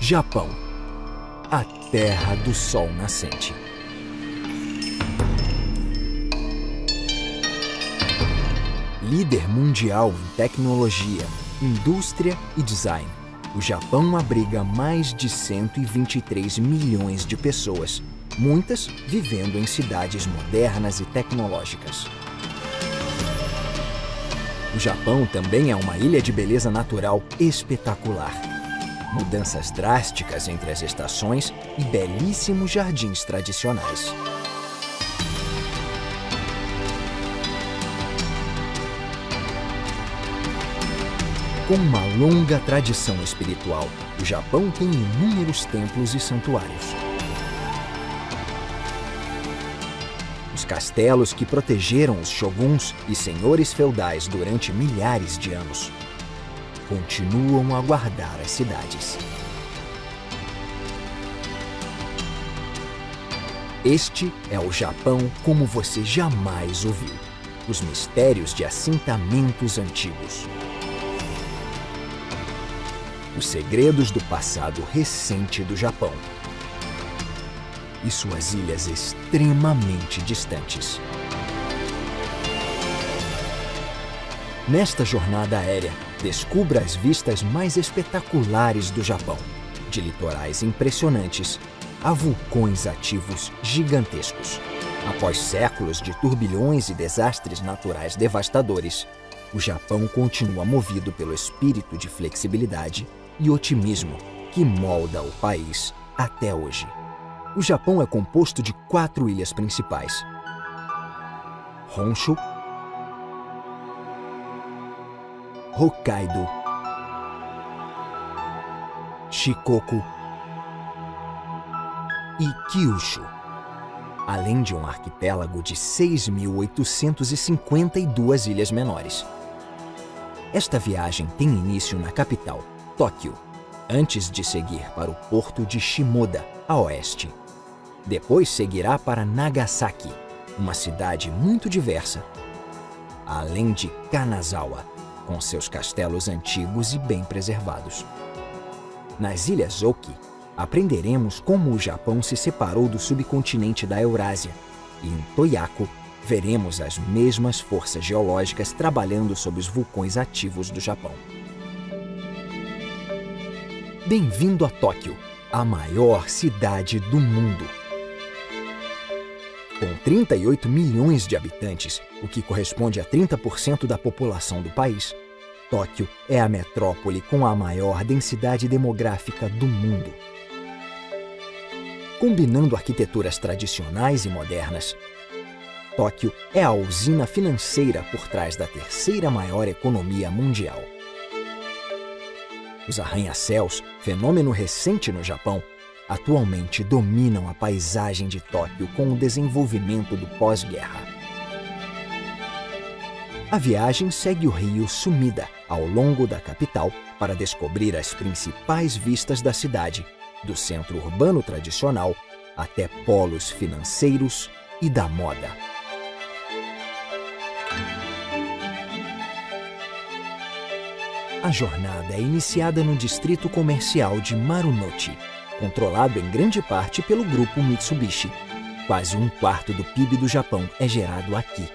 Japão, a terra do sol nascente. Líder mundial em tecnologia, indústria e design, o Japão abriga mais de 123 milhões de pessoas, muitas vivendo em cidades modernas e tecnológicas. O Japão também é uma ilha de beleza natural espetacular. Mudanças drásticas entre as estações e belíssimos jardins tradicionais. Com uma longa tradição espiritual, o Japão tem inúmeros templos e santuários. Os castelos que protegeram os shoguns e senhores feudais durante milhares de anos continuam a guardar as cidades. Este é o Japão como você jamais ouviu. Os mistérios de assentamentos antigos. Os segredos do passado recente do Japão. E suas ilhas extremamente distantes. Nesta jornada aérea, descubra as vistas mais espetaculares do Japão, de litorais impressionantes a vulcões ativos gigantescos. Após séculos de turbilhões e desastres naturais devastadores, o Japão continua movido pelo espírito de flexibilidade e otimismo que molda o país até hoje. O Japão é composto de 4 ilhas principais: Honshu, Hokkaido, Shikoku e Kyushu, além de um arquipélago de 6.852 ilhas menores. Esta viagem tem início na capital, Tóquio, antes de seguir para o porto de Shimoda, a oeste. Depois seguirá para Nagasaki, uma cidade muito diversa, além de Kanazawa, com seus castelos antigos e bem preservados. Nas Ilhas Oki, aprenderemos como o Japão se separou do subcontinente da Eurásia, e em Toyako veremos as mesmas forças geológicas trabalhando sob os vulcões ativos do Japão. Bem-vindo a Tóquio, a maior cidade do mundo. Com 38 milhões de habitantes, o que corresponde a 30% da população do país, Tóquio é a metrópole com a maior densidade demográfica do mundo. Combinando arquiteturas tradicionais e modernas, Tóquio é a usina financeira por trás da terceira maior economia mundial. Os arranha-céus, fenômeno recente no Japão, atualmente dominam a paisagem de Tóquio com o desenvolvimento do pós-guerra. A viagem segue o rio Sumida ao longo da capital para descobrir as principais vistas da cidade, do centro urbano tradicional até polos financeiros e da moda. A jornada é iniciada no distrito comercial de Marunouchi, controlado em grande parte pelo grupo Mitsubishi. Quase 1/4 do PIB do Japão é gerado aqui.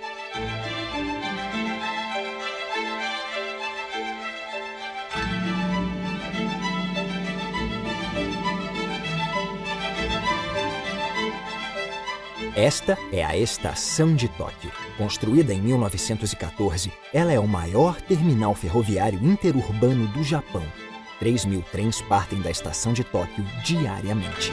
Esta é a Estação de Tóquio. Construída em 1914, ela é o maior terminal ferroviário interurbano do Japão. 3.000 trens partem da Estação de Tóquio diariamente.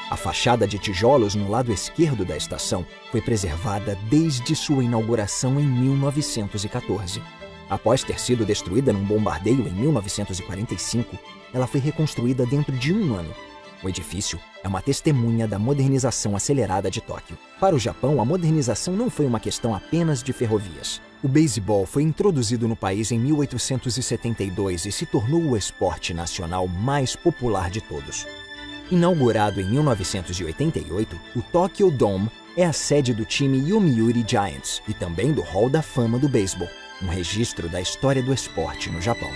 A fachada de tijolos no lado esquerdo da estação foi preservada desde sua inauguração em 1914. Após ter sido destruída num bombardeio em 1945, ela foi reconstruída dentro de um ano. O edifício é uma testemunha da modernização acelerada de Tóquio. Para o Japão, a modernização não foi uma questão apenas de ferrovias. O beisebol foi introduzido no país em 1872 e se tornou o esporte nacional mais popular de todos. Inaugurado em 1988, o Tokyo Dome é a sede do time Yomiuri Giants e também do Hall da Fama do Beisebol, um registro da história do esporte no Japão.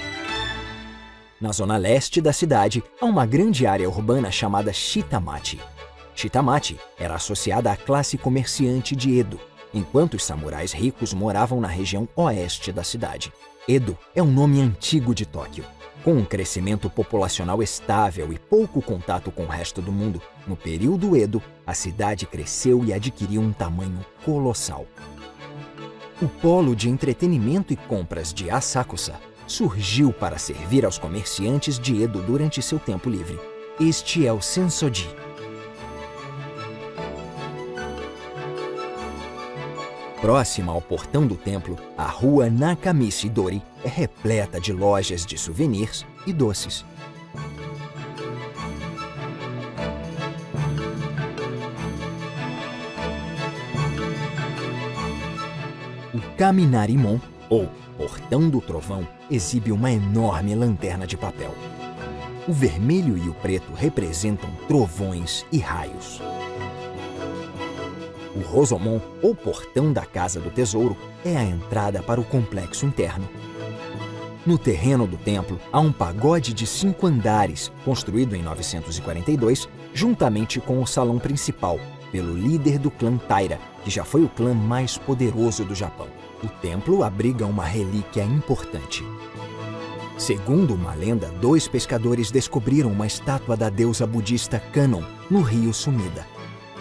Na zona leste da cidade, há uma grande área urbana chamada Shitamachi. Shitamachi era associada à classe comerciante de Edo, enquanto os samurais ricos moravam na região oeste da cidade. Edo é um nome antigo de Tóquio. Com um crescimento populacional estável e pouco contato com o resto do mundo, no período Edo, a cidade cresceu e adquiriu um tamanho colossal. O polo de entretenimento e compras de Asakusa surgiu para servir aos comerciantes de Edo durante seu tempo livre. Este é o Sensoji. Próxima ao portão do templo, a rua Nakamichi-dori é repleta de lojas de souvenirs e doces. O Kaminarimon, ou Portão do Trovão, exibe uma enorme lanterna de papel. O vermelho e o preto representam trovões e raios. O Rosomon, ou Portão da Casa do Tesouro, é a entrada para o complexo interno. No terreno do templo, há um pagode de 5 andares, construído em 942, juntamente com o salão principal, pelo líder do clã Taira, que já foi o clã mais poderoso do Japão. O templo abriga uma relíquia importante. Segundo uma lenda, 2 pescadores descobriram uma estátua da deusa budista Kannon no rio Sumida.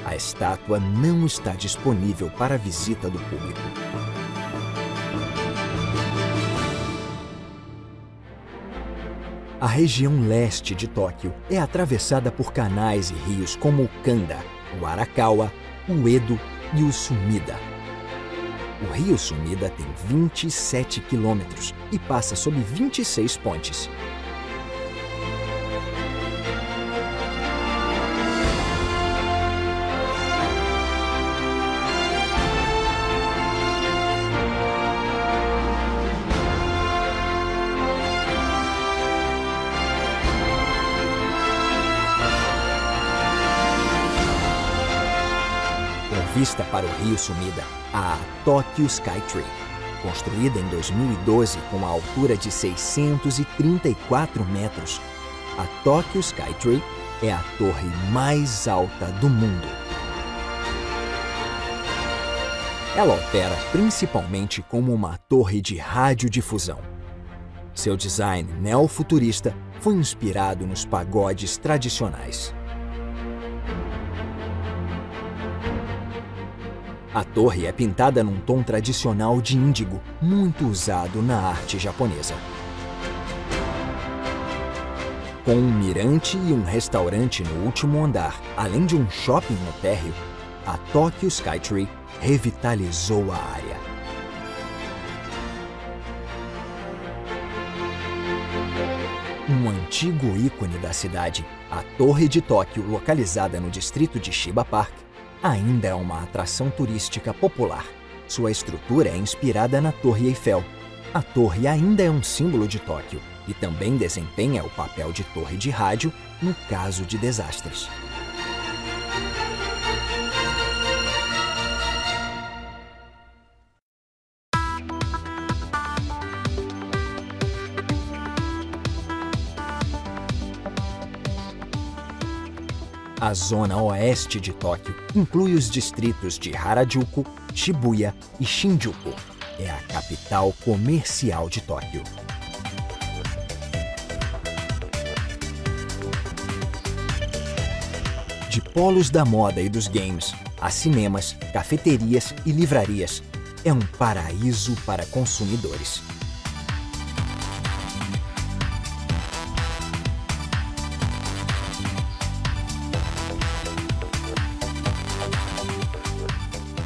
A estátua não está disponível para visita do público. A região leste de Tóquio é atravessada por canais e rios como o Kanda, o Arakawa, o Edo e o Sumida. O rio Sumida tem 27 quilômetros e passa sob 26 pontes. Vista para o rio Sumida, a Tokyo Skytree, construída em 2012 com a altura de 634 metros. A Tokyo Skytree é a torre mais alta do mundo. Ela opera principalmente como uma torre de radiodifusão. Seu design neofuturista foi inspirado nos pagodes tradicionais. A torre é pintada num tom tradicional de índigo, muito usado na arte japonesa. Com um mirante e um restaurante no último andar, além de um shopping no térreo, a Tokyo Skytree revitalizou a área. Um antigo ícone da cidade, a Torre de Tóquio, localizada no distrito de Shiba Park, ainda é uma atração turística popular. Sua estrutura é inspirada na Torre Eiffel. A torre ainda é um símbolo de Tóquio e também desempenha o papel de torre de rádio no caso de desastres. A zona oeste de Tóquio inclui os distritos de Harajuku, Shibuya e Shinjuku. É a capital comercial de Tóquio. De polos da moda e dos games, a cinemas, cafeterias e livrarias, é um paraíso para consumidores.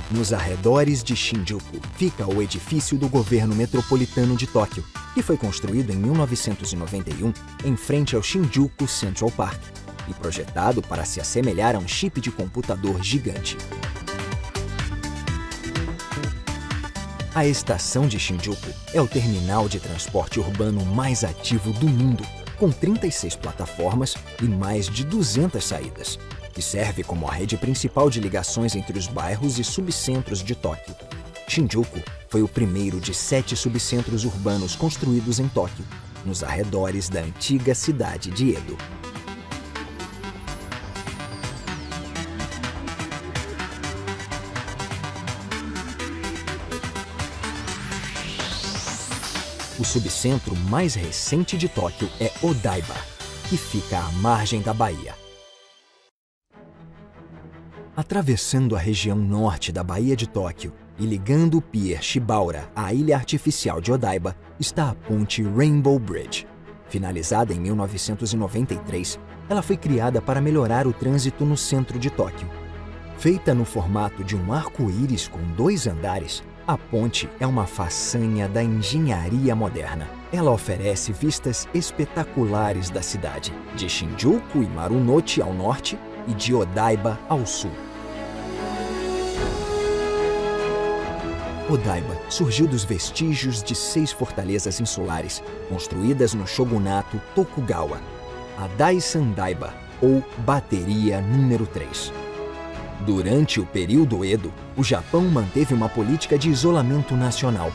Nos arredores de Shinjuku fica o edifício do governo metropolitano de Tóquio, que foi construído em 1991 em frente ao Shinjuku Central Park e projetado para se assemelhar a um chip de computador gigante. A estação de Shinjuku é o terminal de transporte urbano mais ativo do mundo, com 36 plataformas e mais de 200 saídas, que serve como a rede principal de ligações entre os bairros e subcentros de Tóquio. Shinjuku foi o primeiro de 7 subcentros urbanos construídos em Tóquio nos arredores da antiga cidade de Edo. O subcentro mais recente de Tóquio é Odaiba, que fica à margem da Baía. Atravessando a região norte da Baía de Tóquio e ligando o Pier Shibaura à ilha artificial de Odaiba, está a ponte Rainbow Bridge. Finalizada em 1993, ela foi criada para melhorar o trânsito no centro de Tóquio. Feita no formato de um arco-íris com 2 andares, a ponte é uma façanha da engenharia moderna. Ela oferece vistas espetaculares da cidade, de Shinjuku e Marunouchi ao norte e de Odaiba ao sul. Odaiba surgiu dos vestígios de 6 fortalezas insulares, construídas no shogunato Tokugawa, a Daisandaiba, ou Bateria número 3. Durante o período Edo, o Japão manteve uma política de isolamento nacional.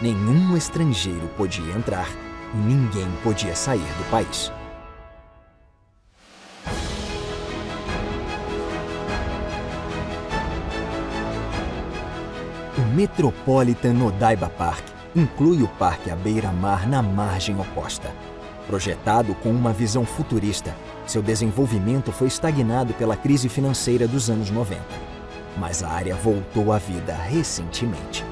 Nenhum estrangeiro podia entrar e ninguém podia sair do país. O Metropolitan Odaiba Park inclui o parque à beira-mar na margem oposta. Projetado com uma visão futurista, seu desenvolvimento foi estagnado pela crise financeira dos anos 90. Mas a área voltou à vida recentemente.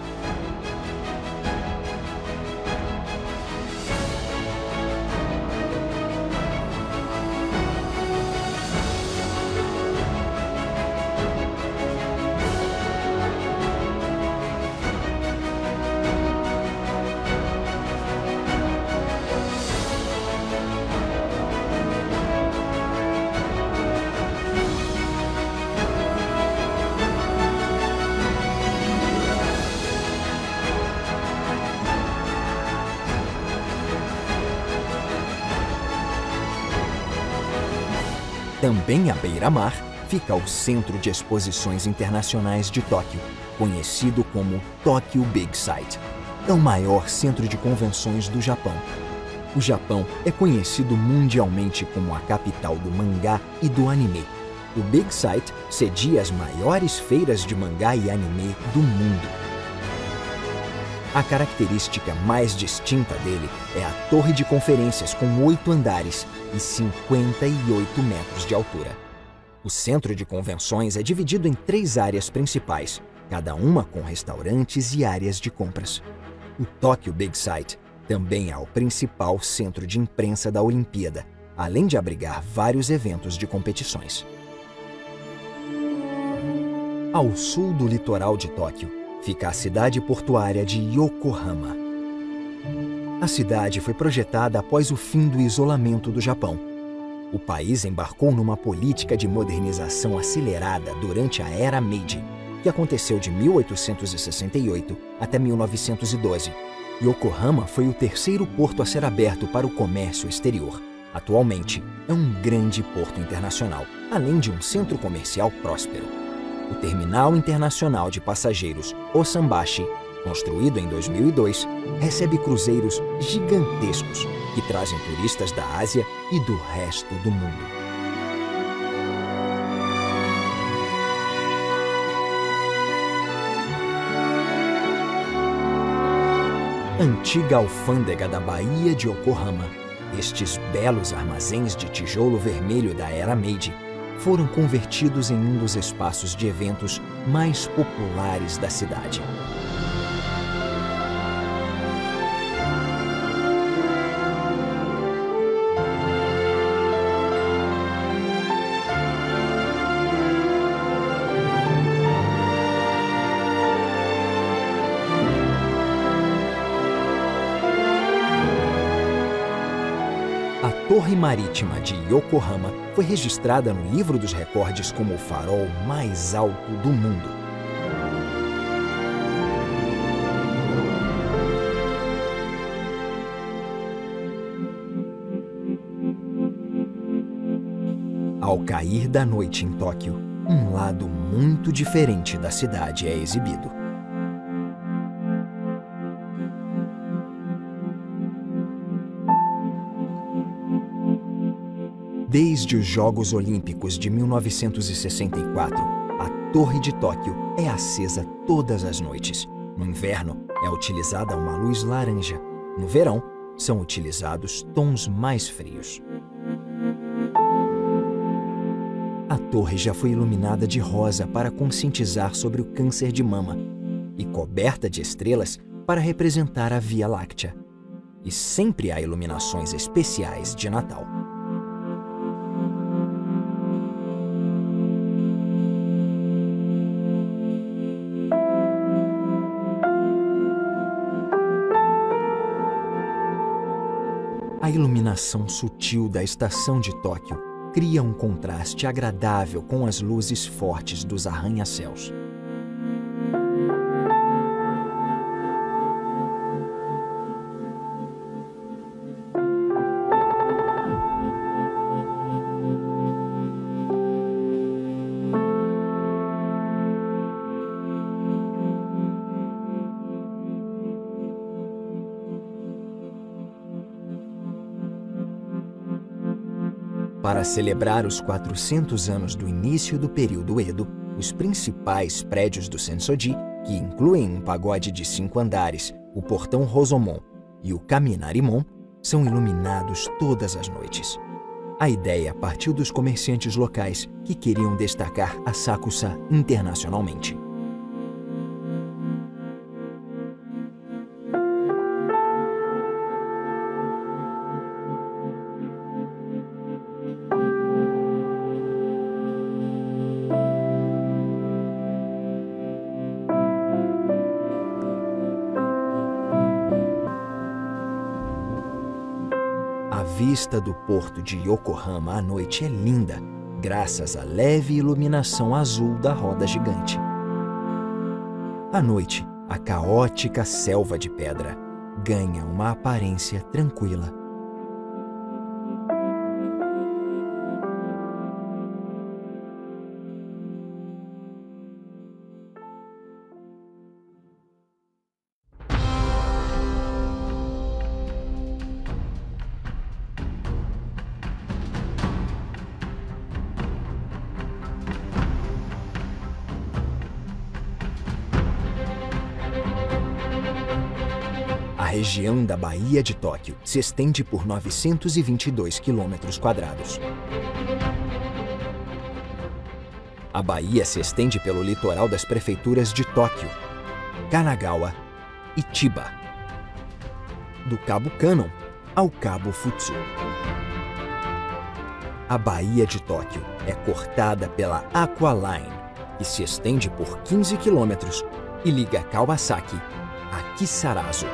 Também à beira-mar fica o Centro de Exposições Internacionais de Tóquio, conhecido como Tokyo Big Sight. É o maior centro de convenções do Japão. O Japão é conhecido mundialmente como a capital do mangá e do anime. O Big Sight cedia as maiores feiras de mangá e anime do mundo. A característica mais distinta dele é a torre de conferências com 8 andares e 58 metros de altura. O centro de convenções é dividido em 3 áreas principais, cada uma com restaurantes e áreas de compras. O Tokyo Big Sight também é o principal centro de imprensa da Olimpíada, além de abrigar vários eventos de competições. Ao sul do litoral de Tóquio, fica a cidade portuária de Yokohama. A cidade foi projetada após o fim do isolamento do Japão. O país embarcou numa política de modernização acelerada durante a Era Meiji, que aconteceu de 1868 até 1912. Yokohama foi o terceiro porto a ser aberto para o comércio exterior. Atualmente, é um grande porto internacional, além de um centro comercial próspero. O Terminal Internacional de Passageiros Osambashi, construído em 2002, recebe cruzeiros gigantescos que trazem turistas da Ásia e do resto do mundo. Antiga alfândega da Baía de Yokohama, estes belos armazéns de tijolo vermelho da Era Meiji foram convertidos em um dos espaços de eventos mais populares da cidade. A Torre Marítima de Yokohama foi registrada no Livro dos Recordes como o farol mais alto do mundo. Ao cair da noite em Tóquio, um lado muito diferente da cidade é exibido. Desde os Jogos Olímpicos de 1964, a Torre de Tóquio é acesa todas as noites. No inverno, é utilizada uma luz laranja. No verão, são utilizados tons mais frios. A torre já foi iluminada de rosa para conscientizar sobre o câncer de mama e coberta de estrelas para representar a Via Láctea. E sempre há iluminações especiais de Natal. A iluminação sutil da estação de Tóquio cria um contraste agradável com as luzes fortes dos arranha-céus. Para celebrar os 400 anos do início do período Edo, os principais prédios do Sensoji, que incluem um pagode de 5 andares, o portão Rosomon e o Kaminarimon, são iluminados todas as noites. A ideia partiu dos comerciantes locais que queriam destacar a Sakusa internacionalmente. A vista do porto de Yokohama à noite é linda, graças à leve iluminação azul da roda gigante. À noite, a caótica selva de pedra ganha uma aparência tranquila. A região da Baía de Tóquio se estende por 922 km². A baía se estende pelo litoral das prefeituras de Tóquio, Kanagawa e Chiba, do Cabo Kannon ao Cabo Futsu. A Baía de Tóquio é cortada pela Aqua Line, que se estende por 15 km e liga Kawasaki a Kisarazu.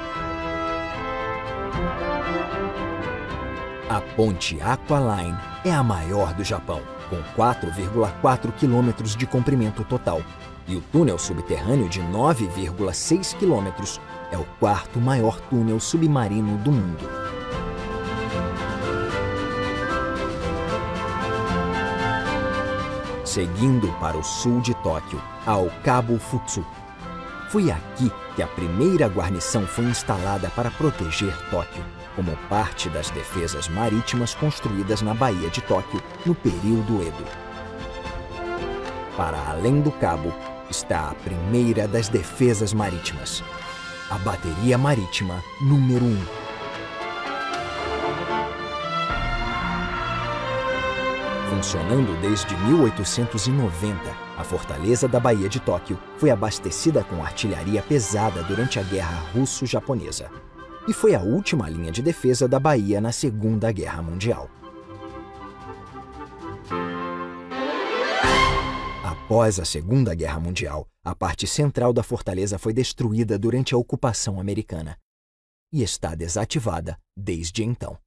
A ponte Aqua Line é a maior do Japão, com 4,4 km de comprimento total, e o túnel subterrâneo de 9,6 km é o quarto maior túnel submarino do mundo. Seguindo para o sul de Tóquio, ao Cabo Futsu. Foi aqui que a primeira guarnição foi instalada para proteger Tóquio, como parte das defesas marítimas construídas na Baía de Tóquio no período Edo. Para além do cabo está a primeira das defesas marítimas, a Bateria Marítima número 1. Funcionando desde 1890, a fortaleza da Baía de Tóquio foi abastecida com artilharia pesada durante a Guerra Russo-Japonesa e foi a última linha de defesa da Baía na Segunda Guerra Mundial. Após a Segunda Guerra Mundial, a parte central da fortaleza foi destruída durante a ocupação americana e está desativada desde então.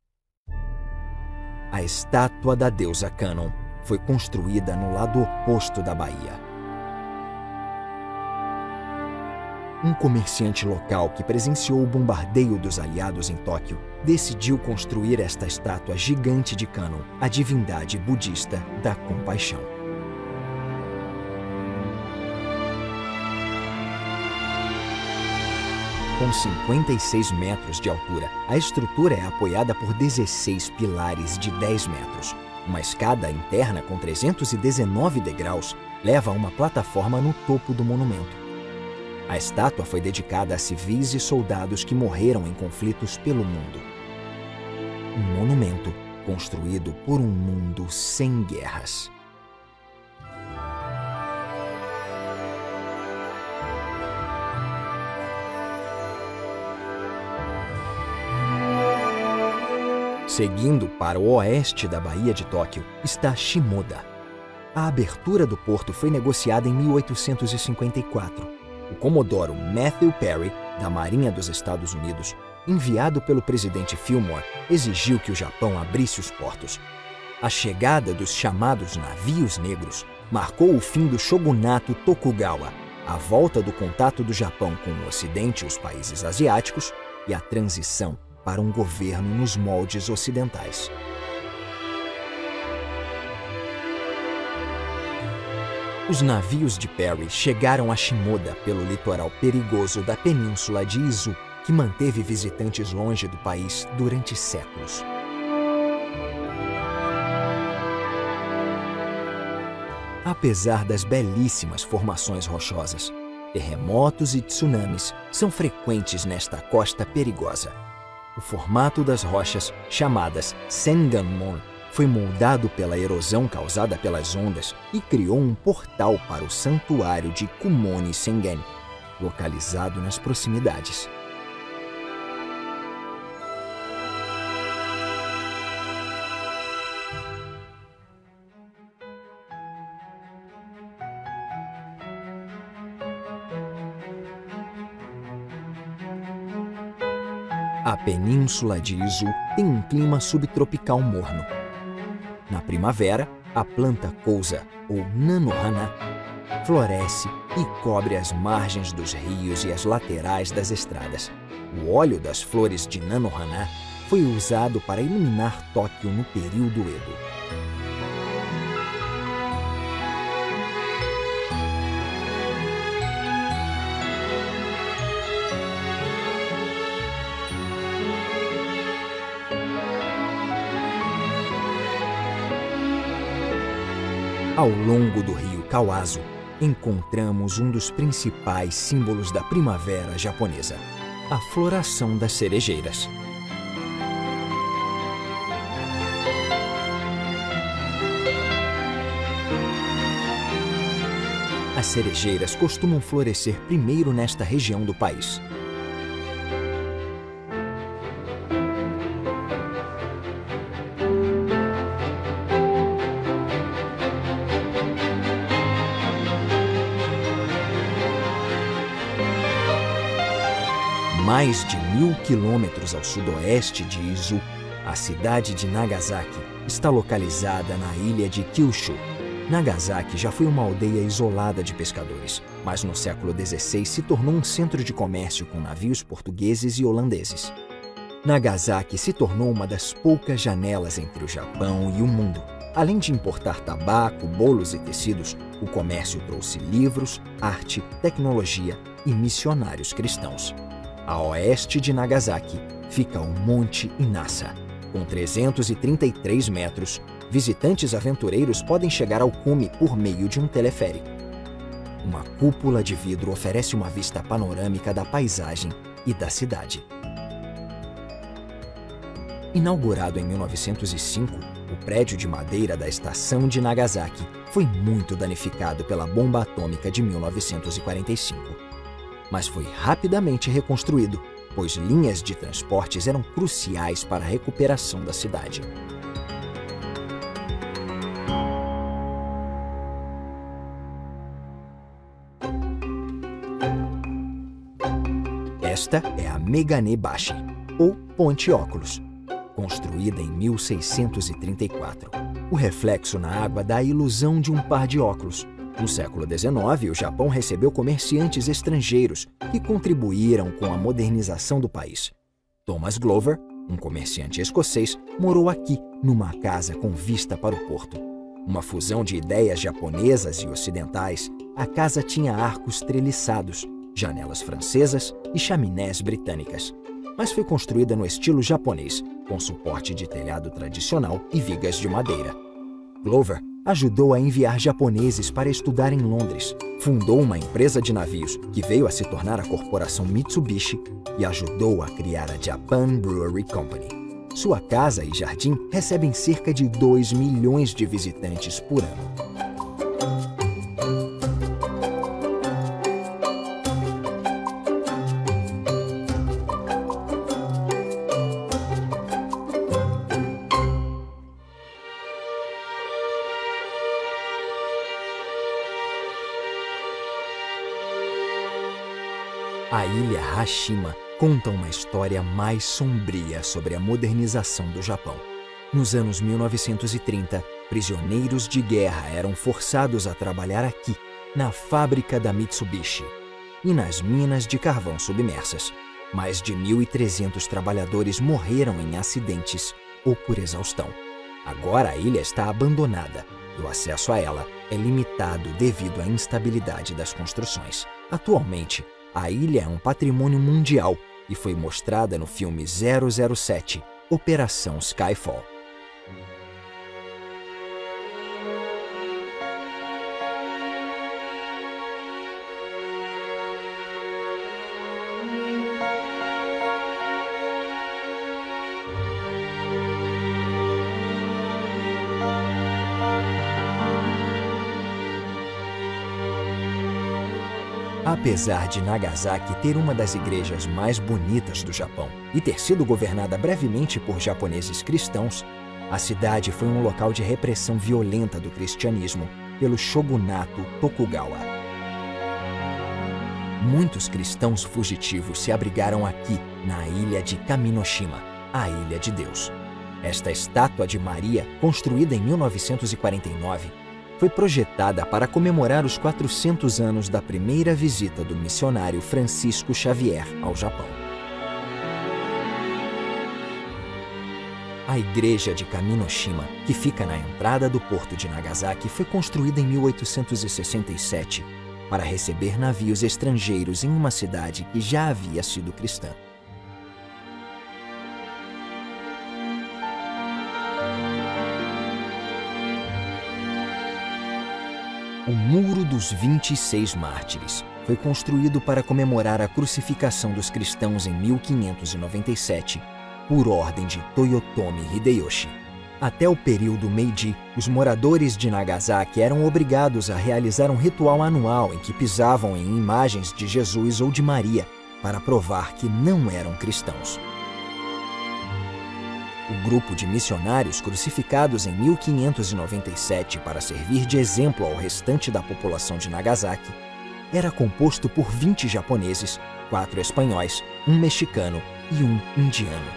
A estátua da deusa Kannon foi construída no lado oposto da baía. Um comerciante local que presenciou o bombardeio dos aliados em Tóquio decidiu construir esta estátua gigante de Kannon, a divindade budista da compaixão. Com 56 metros de altura, a estrutura é apoiada por 16 pilares de 10 metros Uma escada interna com 319 degraus leva a uma plataforma no topo do monumento. A estátua foi dedicada a civis e soldados que morreram em conflitos pelo mundo. Um monumento construído por um mundo sem guerras. Seguindo para o oeste da Baía de Tóquio está Shimoda. A abertura do porto foi negociada em 1854. O comodoro Matthew Perry, da Marinha dos Estados Unidos, enviado pelo presidente Fillmore, exigiu que o Japão abrisse os portos. A chegada dos chamados navios negros marcou o fim do shogunato Tokugawa, a volta do contato do Japão com o Ocidente e os países asiáticos e a transição para um governo nos moldes ocidentais. Os navios de Perry chegaram a Shimoda pelo litoral perigoso da península de Izu, que manteve visitantes longe do país durante séculos. Apesar das belíssimas formações rochosas, terremotos e tsunamis são frequentes nesta costa perigosa. O formato das rochas, chamadas Senganmon, foi moldado pela erosão causada pelas ondas e criou um portal para o santuário de Kumoni Sengen, localizado nas proximidades. A península de Izu tem um clima subtropical morno. Na primavera, a planta Kousa, ou Nanohana, floresce e cobre as margens dos rios e as laterais das estradas. O óleo das flores de Nanohana foi usado para iluminar Tóquio no período Edo. Ao longo do rio Kawazu, encontramos um dos principais símbolos da primavera japonesa, a floração das cerejeiras. As cerejeiras costumam florescer primeiro nesta região do país. Mais de 1000 quilômetros ao sudoeste de Izu, a cidade de Nagasaki está localizada na ilha de Kyushu. Nagasaki já foi uma aldeia isolada de pescadores, mas no século XVI se tornou um centro de comércio com navios portugueses e holandeses. Nagasaki se tornou uma das poucas janelas entre o Japão e o mundo. Além de importar tabaco, bolos e tecidos, o comércio trouxe livros, arte, tecnologia e missionários cristãos. A oeste de Nagasaki fica o Monte Inasa. Com 333 metros, visitantes aventureiros podem chegar ao cume por meio de um teleférico. Uma cúpula de vidro oferece uma vista panorâmica da paisagem e da cidade. Inaugurado em 1905, o prédio de madeira da estação de Nagasaki foi muito danificado pela bomba atômica de 1945. Mas foi rapidamente reconstruído, pois linhas de transportes eram cruciais para a recuperação da cidade. Esta é a Meganebashi, ou Ponte Óculos, construída em 1634. O reflexo na água dá a ilusão de um par de óculos. No século XIX, o Japão recebeu comerciantes estrangeiros que contribuíram com a modernização do país. Thomas Glover, um comerciante escocês, morou aqui, numa casa com vista para o porto. Uma fusão de ideias japonesas e ocidentais, a casa tinha arcos treliçados, janelas francesas e chaminés britânicas. Mas foi construída no estilo japonês, com suporte de telhado tradicional e vigas de madeira. Glover ajudou a enviar japoneses para estudar em Londres, fundou uma empresa de navios que veio a se tornar a corporação Mitsubishi e ajudou a criar a Japan Brewery Company. Sua casa e jardim recebem cerca de 2 milhões de visitantes por ano. A ilha Hashima conta uma história mais sombria sobre a modernização do Japão. Nos anos 1930, prisioneiros de guerra eram forçados a trabalhar aqui, na fábrica da Mitsubishi, e nas minas de carvão submersas. Mais de 1.300 trabalhadores morreram em acidentes ou por exaustão. Agora a ilha está abandonada e o acesso a ela é limitado devido à instabilidade das construções. Atualmente, a ilha é um patrimônio mundial e foi mostrada no filme 007, Operação Skyfall. Apesar de Nagasaki ter uma das igrejas mais bonitas do Japão e ter sido governada brevemente por japoneses cristãos, a cidade foi um local de repressão violenta do cristianismo pelo shogunato Tokugawa. Muitos cristãos fugitivos se abrigaram aqui, na ilha de Kaminoshima, a Ilha de Deus. Esta estátua de Maria, construída em 1949, foi projetada para comemorar os 400 anos da primeira visita do missionário Francisco Xavier ao Japão. A igreja de Kaminoshima, que fica na entrada do porto de Nagasaki, foi construída em 1867 para receber navios estrangeiros em uma cidade que já havia sido cristã. O Muro dos 26 Mártires foi construído para comemorar a crucificação dos cristãos em 1597, por ordem de Toyotomi Hideyoshi. Até o período Meiji, os moradores de Nagasaki eram obrigados a realizar um ritual anual em que pisavam em imagens de Jesus ou de Maria para provar que não eram cristãos. O grupo de missionários crucificados em 1597 para servir de exemplo ao restante da população de Nagasaki era composto por 20 japoneses, 4 espanhóis, 1 mexicano e 1 indiano.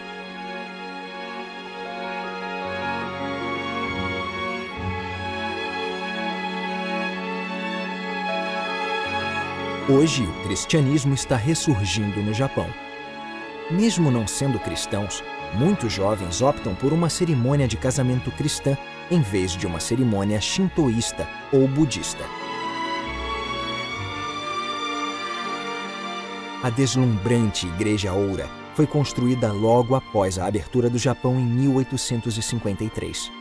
Hoje, o cristianismo está ressurgindo no Japão. Mesmo não sendo cristãos, muitos jovens optam por uma cerimônia de casamento cristã em vez de uma cerimônia shintoísta ou budista. A deslumbrante Igreja Oura foi construída logo após a abertura do Japão em 1853.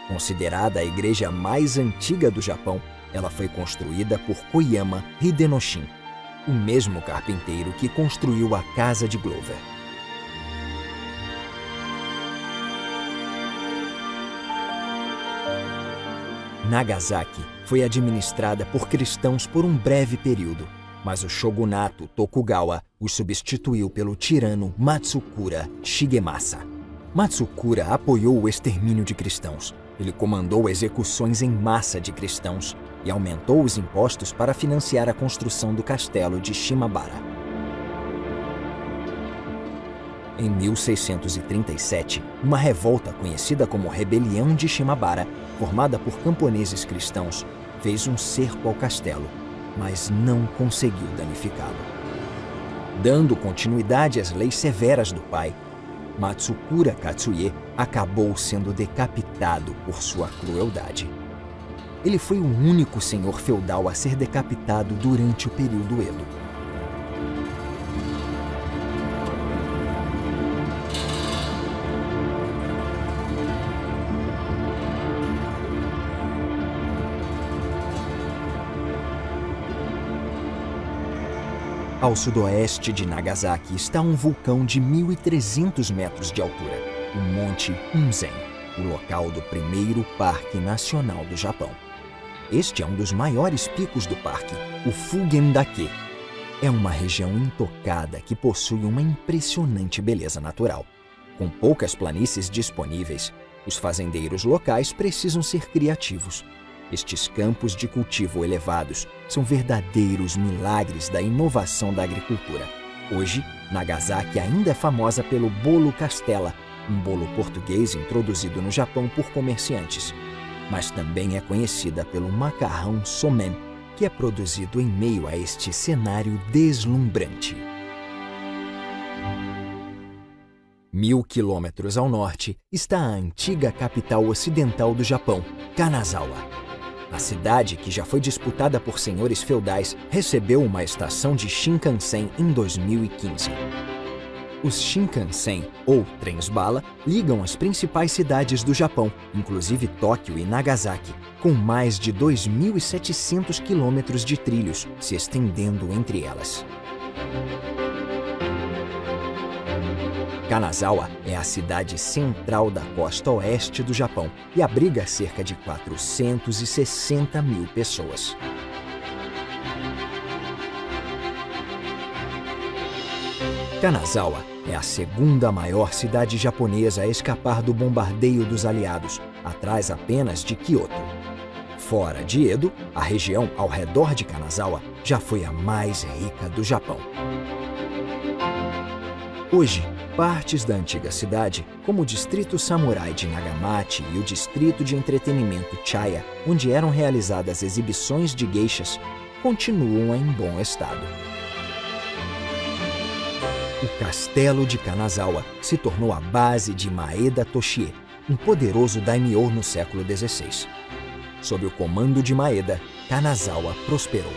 Considerada a igreja mais antiga do Japão, ela foi construída por Koyama Hidenoshin, o mesmo carpinteiro que construiu a Casa de Glover. Nagasaki foi administrada por cristãos por um breve período, mas o shogunato Tokugawa os substituiu pelo tirano Matsukura Shigemasa. Matsukura apoiou o extermínio de cristãos. Ele comandou execuções em massa de cristãos e aumentou os impostos para financiar a construção do castelo de Shimabara. Em 1637, uma revolta conhecida como Rebelião de Shimabara, formada por camponeses cristãos, fez um cerco ao castelo, mas não conseguiu danificá-lo. Dando continuidade às leis severas do pai, Matsukura Katsuie acabou sendo decapitado por sua crueldade. Ele foi o único senhor feudal a ser decapitado durante o período Edo. Ao sudoeste de Nagasaki está um vulcão de 1.300 metros de altura, o Monte Unzen, o local do primeiro Parque Nacional do Japão. Este é um dos maiores picos do parque, o Fugen-dake. É uma região intocada que possui uma impressionante beleza natural. Com poucas planícies disponíveis, os fazendeiros locais precisam ser criativos. Estes campos de cultivo elevados são verdadeiros milagres da inovação da agricultura. Hoje, Nagasaki ainda é famosa pelo bolo castella, um bolo português introduzido no Japão por comerciantes. Mas também é conhecida pelo macarrão somen, que é produzido em meio a este cenário deslumbrante. 1.000 quilômetros ao norte está a antiga capital ocidental do Japão, Kanazawa. A cidade, que já foi disputada por senhores feudais, recebeu uma estação de Shinkansen em 2015. Os Shinkansen, ou trens-bala, ligam as principais cidades do Japão, inclusive Tóquio e Nagasaki, com mais de 2.700 quilômetros de trilhos se estendendo entre elas. Kanazawa é a cidade central da costa oeste do Japão e abriga cerca de 460 mil pessoas. Kanazawa é a segunda maior cidade japonesa a escapar do bombardeio dos aliados, atrás apenas de Kyoto. Fora de Edo, a região ao redor de Kanazawa já foi a mais rica do Japão. Hoje, partes da antiga cidade, como o distrito samurai de Nagamachi e o distrito de entretenimento Chaya, onde eram realizadas exibições de geishas, continuam em bom estado. O castelo de Kanazawa se tornou a base de Maeda Toshie, um poderoso daimyo no século XVI. Sob o comando de Maeda, Kanazawa prosperou.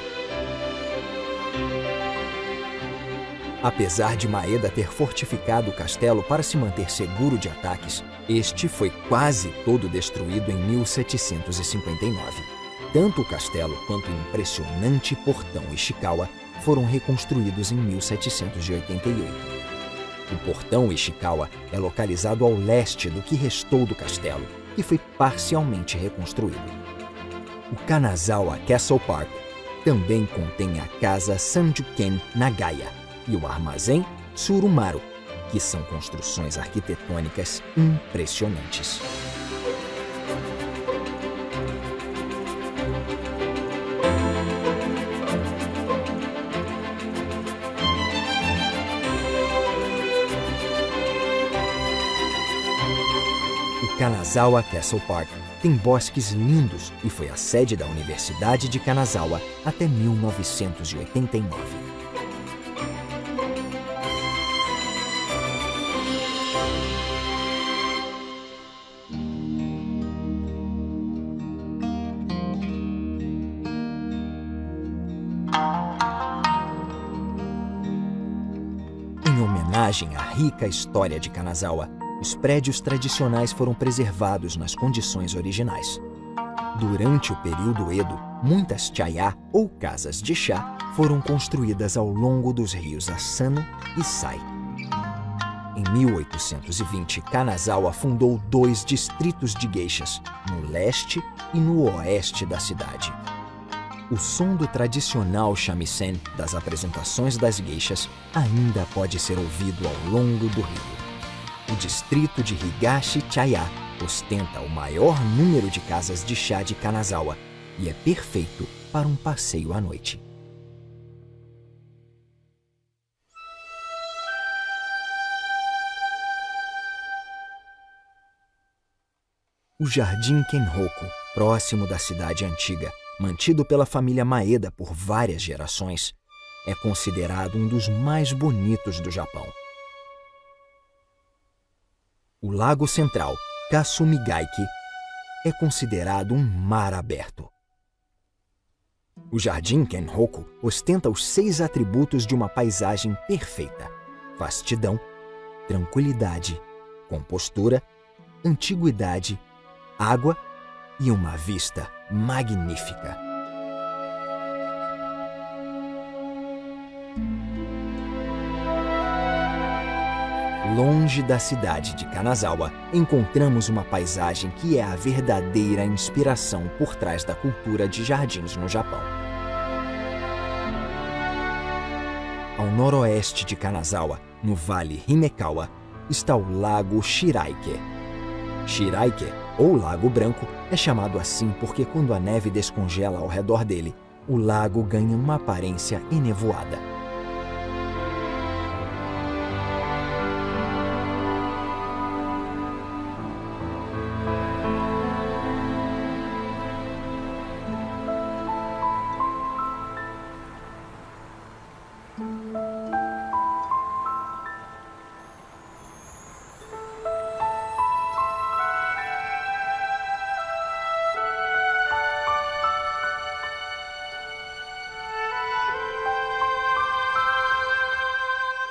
Apesar de Maeda ter fortificado o castelo para se manter seguro de ataques, este foi quase todo destruído em 1759. Tanto o castelo quanto o impressionante portão Ishikawa foram reconstruídos em 1788. O portão Ishikawa é localizado ao leste do que restou do castelo, que foi parcialmente reconstruído. O Kanazawa Castle Park também contém a casa Sanjuken Nagaya e o armazém Tsurumaru, que são construções arquitetônicas impressionantes. O Kanazawa Castle Park tem bosques lindos e foi a sede da Universidade de Kanazawa até 1989. Em homenagem à rica história de Kanazawa, os prédios tradicionais foram preservados nas condições originais. Durante o período Edo, muitas chaya, ou casas de chá, foram construídas ao longo dos rios Asano e Sai. Em 1820, Kanazawa fundou 2 distritos de geishas, no leste e no oeste da cidade. O som do tradicional shamisen das apresentações das geishas ainda pode ser ouvido ao longo do rio. O distrito de Higashi-chaya ostenta o maior número de casas de chá de Kanazawa e é perfeito para um passeio à noite. O Jardim Kenroku, próximo da cidade antiga, mantido pela família Maeda por várias gerações, é considerado um dos mais bonitos do Japão. O Lago Central, Kasumigaike, é considerado um mar aberto. O Jardim Kenroku ostenta os 6 atributos de uma paisagem perfeita: vastidão, tranquilidade, compostura, antiguidade, água e uma vista magnífica. longe da cidade de Kanazawa, encontramos uma paisagem que é a verdadeira inspiração por trás da cultura de jardins no Japão. Ao noroeste de Kanazawa, no Vale Himekawa, está o Lago Shiraike. Shiraike, ou Lago Branco, é chamado assim porque quando a neve descongela ao redor dele, o lago ganha uma aparência enevoada.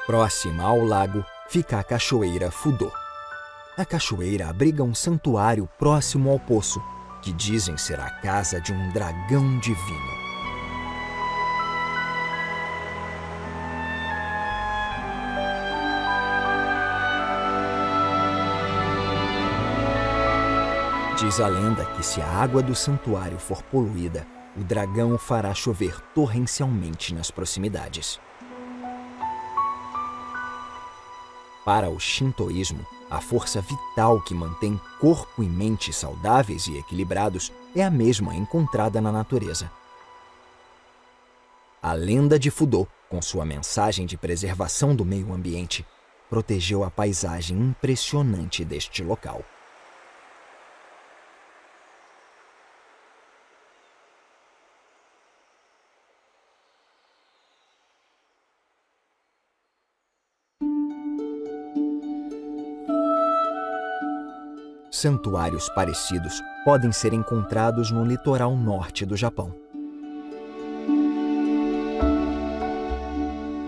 Próxima ao lago fica a Cachoeira Fudô. A cachoeira abriga um santuário próximo ao poço, que dizem ser a casa de um dragão divino. Diz a lenda que se a água do santuário for poluída, o dragão fará chover torrencialmente nas proximidades. Para o shintoísmo, a força vital que mantém corpo e mente saudáveis e equilibrados é a mesma encontrada na natureza. A lenda de Fudô, com sua mensagem de preservação do meio ambiente, protegeu a paisagem impressionante deste local. Santuários parecidos podem ser encontrados no litoral norte do Japão.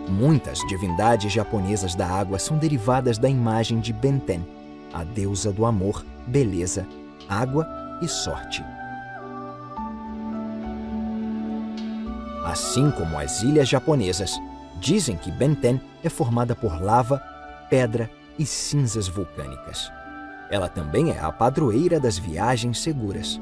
Muitas divindades japonesas da água são derivadas da imagem de Benten, a deusa do amor, beleza, água e sorte. Assim como as ilhas japonesas, dizem que Benten é formada por lava, pedra e cinzas vulcânicas. Ela também é a padroeira das viagens seguras.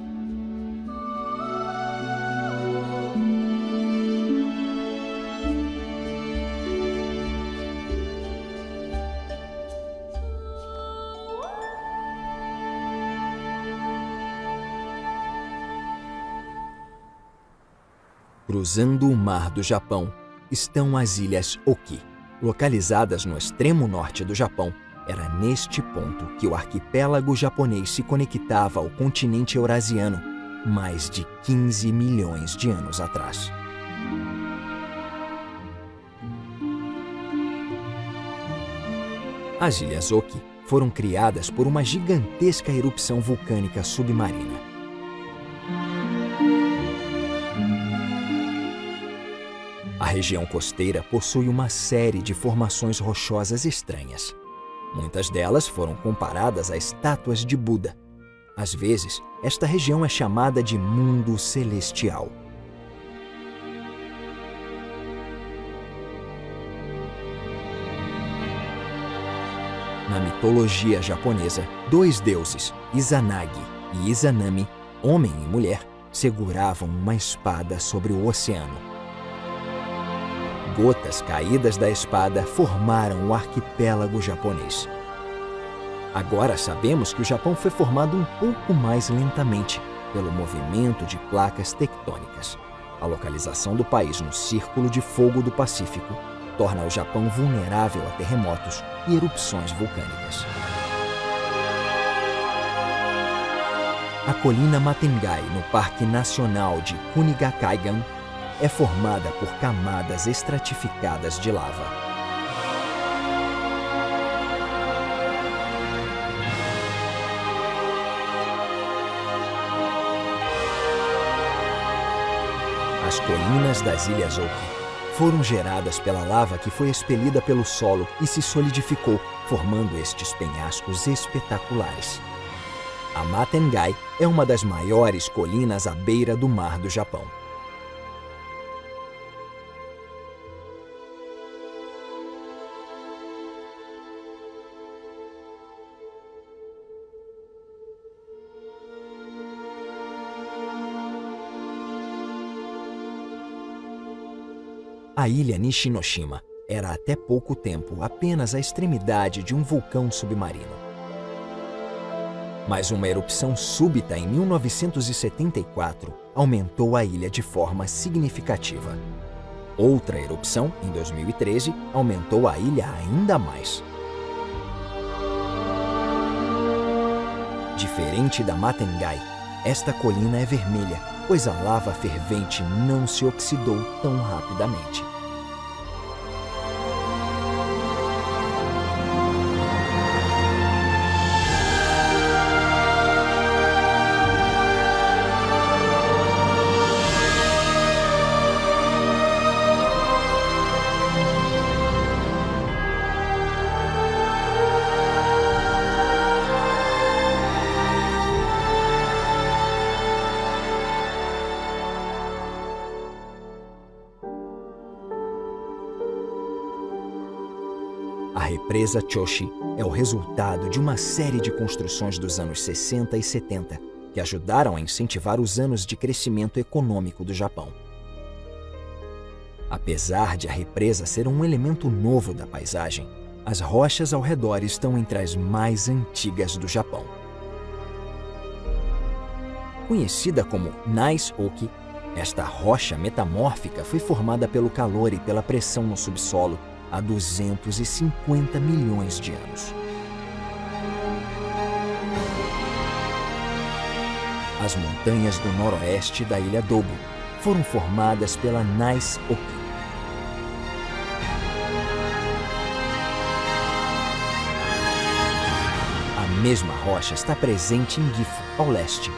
Cruzando o mar do Japão estão as Ilhas Oki, localizadas no extremo norte do Japão. Era neste ponto que o arquipélago japonês se conectava ao continente eurasiano mais de 15 milhões de anos atrás. As Ilhas Oki foram criadas por uma gigantesca erupção vulcânica submarina. A região costeira possui uma série de formações rochosas estranhas. Muitas delas foram comparadas a estátuas de Buda. Às vezes, esta região é chamada de Mundo Celestial. Na mitologia japonesa, dois deuses, Izanagi e Izanami, homem e mulher, seguravam uma espada sobre o oceano. Gotas caídas da espada formaram o arquipélago japonês. Agora sabemos que o Japão foi formado um pouco mais lentamente pelo movimento de placas tectônicas. A localização do país no Círculo de Fogo do Pacífico torna o Japão vulnerável a terremotos e erupções vulcânicas. A colina Matengai, no Parque Nacional de Kunigakaigan, é formada por camadas estratificadas de lava. As colinas das Ilhas Oki foram geradas pela lava que foi expelida pelo solo e se solidificou, formando estes penhascos espetaculares. A Matengai é uma das maiores colinas à beira do mar do Japão. A ilha Nishinoshima era até pouco tempo apenas a extremidade de um vulcão submarino. Mas uma erupção súbita em 1974 aumentou a ilha de forma significativa. Outra erupção, em 2013, aumentou a ilha ainda mais. Diferente da Matengai, esta colina é vermelha, pois a lava fervente não se oxidou tão rapidamente. A represa Choshi é o resultado de uma série de construções dos anos 60 e 70 que ajudaram a incentivar os anos de crescimento econômico do Japão. Apesar de a represa ser um elemento novo da paisagem, as rochas ao redor estão entre as mais antigas do Japão. Conhecida como Nais-oki, esta rocha metamórfica foi formada pelo calor e pela pressão no subsolo há 250 milhões de anos. As montanhas do noroeste da ilha Dogo foram formadas pela Nais-oki. A mesma rocha está presente em Gifu, ao leste.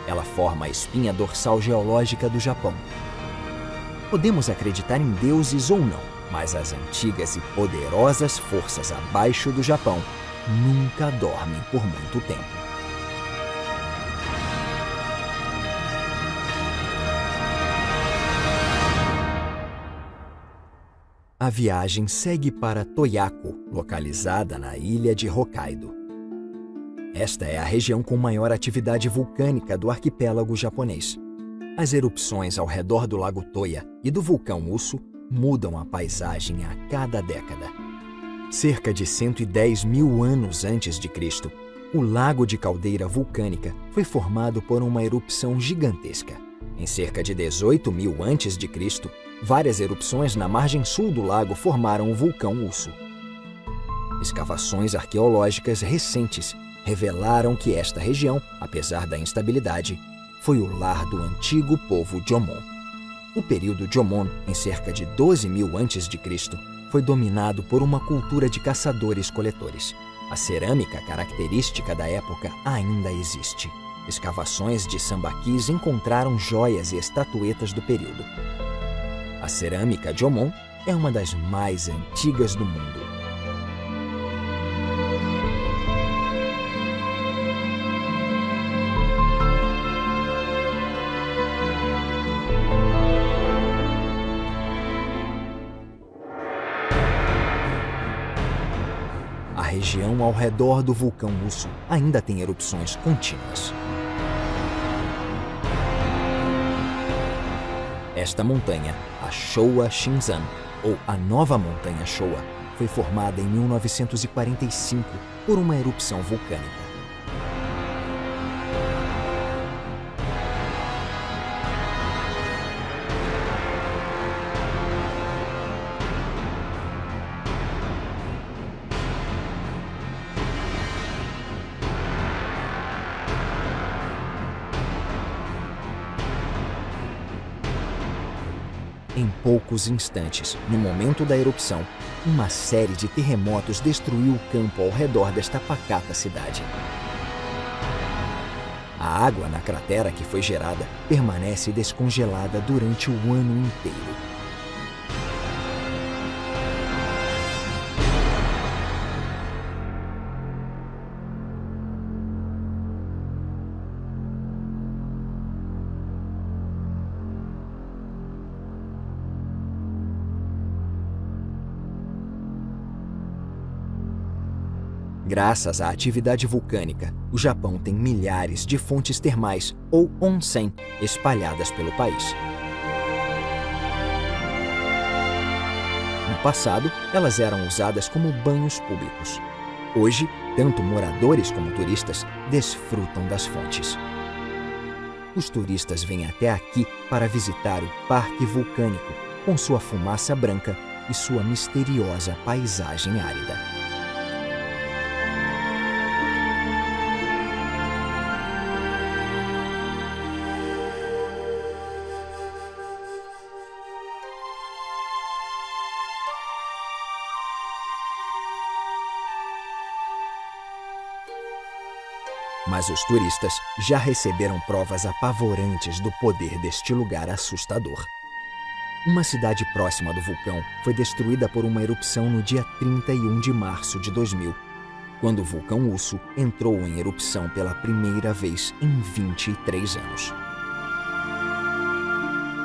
Ela forma a espinha dorsal geológica do Japão. Podemos acreditar em deuses ou não, mas as antigas e poderosas forças abaixo do Japão nunca dormem por muito tempo. A viagem segue para Toyako, localizada na ilha de Hokkaido. Esta é a região com maior atividade vulcânica do arquipélago japonês. As erupções ao redor do Lago Toya e do vulcão Usu mudam a paisagem a cada década. Cerca de 110 mil anos antes de Cristo, o lago de caldeira vulcânica foi formado por uma erupção gigantesca. Em cerca de 18 mil antes de Cristo, várias erupções na margem sul do lago formaram o vulcão Usu. Escavações arqueológicas recentes revelaram que esta região, apesar da instabilidade, foi o lar do antigo povo Jomon. O período Jomon, em cerca de 12 mil a.C., foi dominado por uma cultura de caçadores-coletores. A cerâmica característica da época ainda existe. Escavações de sambaquis encontraram joias e estatuetas do período. A cerâmica Jomon é uma das mais antigas do mundo. A região ao redor do vulcão Usu ainda tem erupções contínuas. Esta montanha, a Showa Shinzan, ou a Nova Montanha Showa, foi formada em 1945 por uma erupção vulcânica. Em poucos instantes, no momento da erupção, uma série de terremotos destruiu o campo ao redor desta pacata cidade. A água na cratera que foi gerada permanece descongelada durante o ano inteiro. Graças à atividade vulcânica, o Japão tem milhares de fontes termais, ou onsen, espalhadas pelo país. No passado, elas eram usadas como banhos públicos. Hoje, tanto moradores como turistas desfrutam das fontes. Os turistas vêm até aqui para visitar o Parque Vulcânico, com sua fumaça branca e sua misteriosa paisagem árida. Mas os turistas já receberam provas apavorantes do poder deste lugar assustador. Uma cidade próxima do vulcão foi destruída por uma erupção no dia 31 de março de 2000, quando o vulcão Usso entrou em erupção pela primeira vez em 23 anos.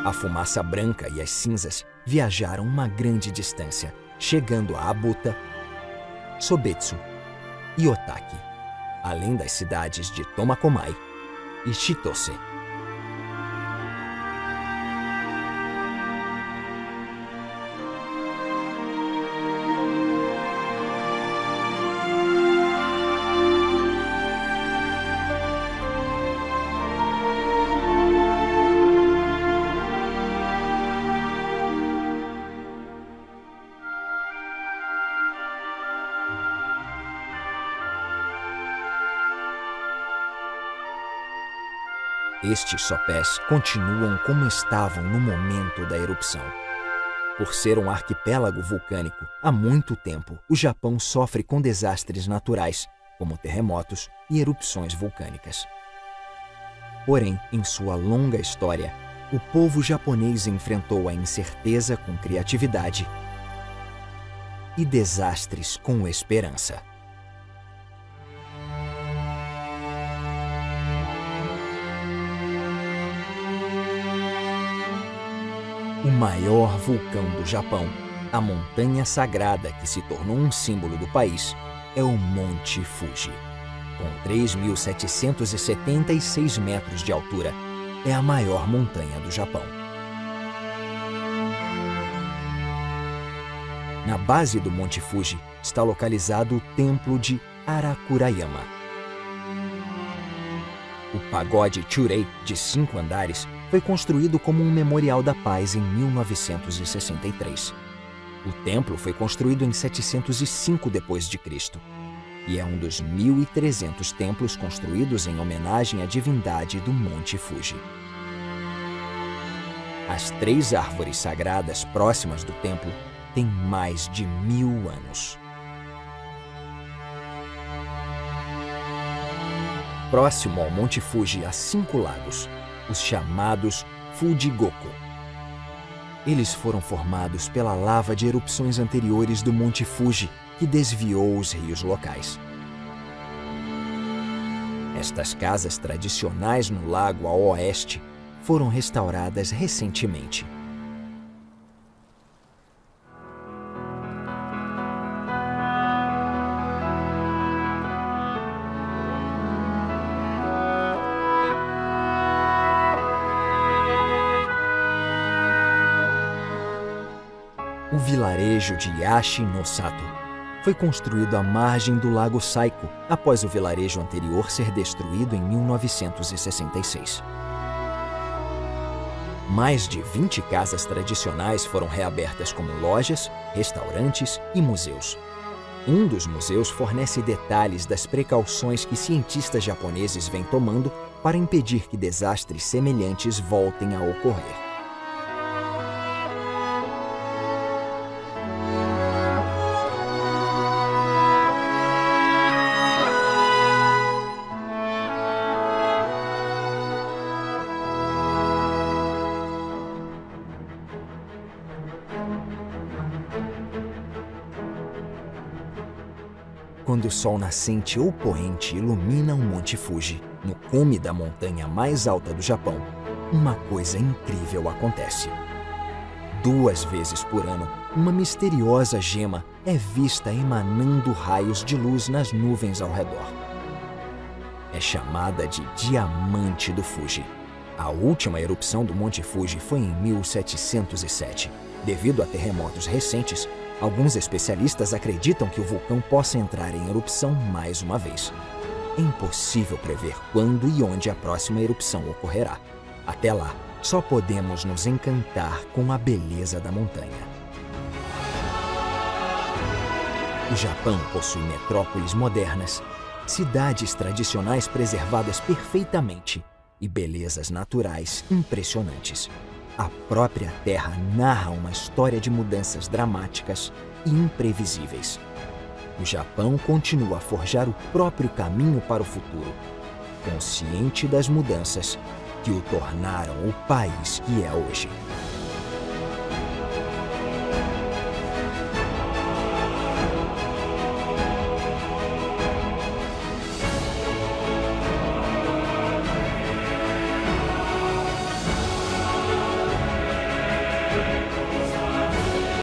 A fumaça branca e as cinzas viajaram uma grande distância, chegando a Abuta, Sobetsu e Otaki, além das cidades de Tomakomai e Chitose. Estes sopés continuam como estavam no momento da erupção. Por ser um arquipélago vulcânico, há muito tempo o Japão sofre com desastres naturais, como terremotos e erupções vulcânicas. Porém, em sua longa história, o povo japonês enfrentou a incerteza com criatividade e desastres com esperança. O maior vulcão do Japão, a montanha sagrada que se tornou um símbolo do país, é o Monte Fuji. Com 3.776 metros de altura, é a maior montanha do Japão. Na base do Monte Fuji está localizado o Templo de Arakurayama. O pagode Churei, de 5 andares, foi construído como um memorial da paz em 1963. O templo foi construído em 705 d.C. e é um dos 1.300 templos construídos em homenagem à divindade do Monte Fuji. As 3 árvores sagradas próximas do templo têm mais de 1000 anos. Próximo ao Monte Fuji há 5 lagos, os chamados Fujigoku. Eles foram formados pela lava de erupções anteriores do Monte Fuji, que desviou os rios locais. Estas casas tradicionais no lago ao oeste foram restauradas recentemente. O vilarejo de Yashi no Sato foi construído à margem do lago Saiko após o vilarejo anterior ser destruído em 1966. Mais de 20 casas tradicionais foram reabertas como lojas, restaurantes e museus. Um dos museus fornece detalhes das precauções que cientistas japoneses vêm tomando para impedir que desastres semelhantes voltem a ocorrer. Quando o sol nascente ou poente ilumina o Monte Fuji, no cume da montanha mais alta do Japão, uma coisa incrível acontece. 2 vezes por ano, uma misteriosa gema é vista emanando raios de luz nas nuvens ao redor. É chamada de Diamante do Fuji. A última erupção do Monte Fuji foi em 1707. Devido a terremotos recentes, Alguns especialistas acreditam que o vulcão possa entrar em erupção mais uma vez. É impossível prever quando e onde a próxima erupção ocorrerá. Até lá, só podemos nos encantar com a beleza da montanha. O Japão possui metrópoles modernas, cidades tradicionais preservadas perfeitamente e belezas naturais impressionantes. A própria terra narra uma história de mudanças dramáticas e imprevisíveis. O Japão continua a forjar o próprio caminho para o futuro, consciente das mudanças que o tornaram o país que é hoje.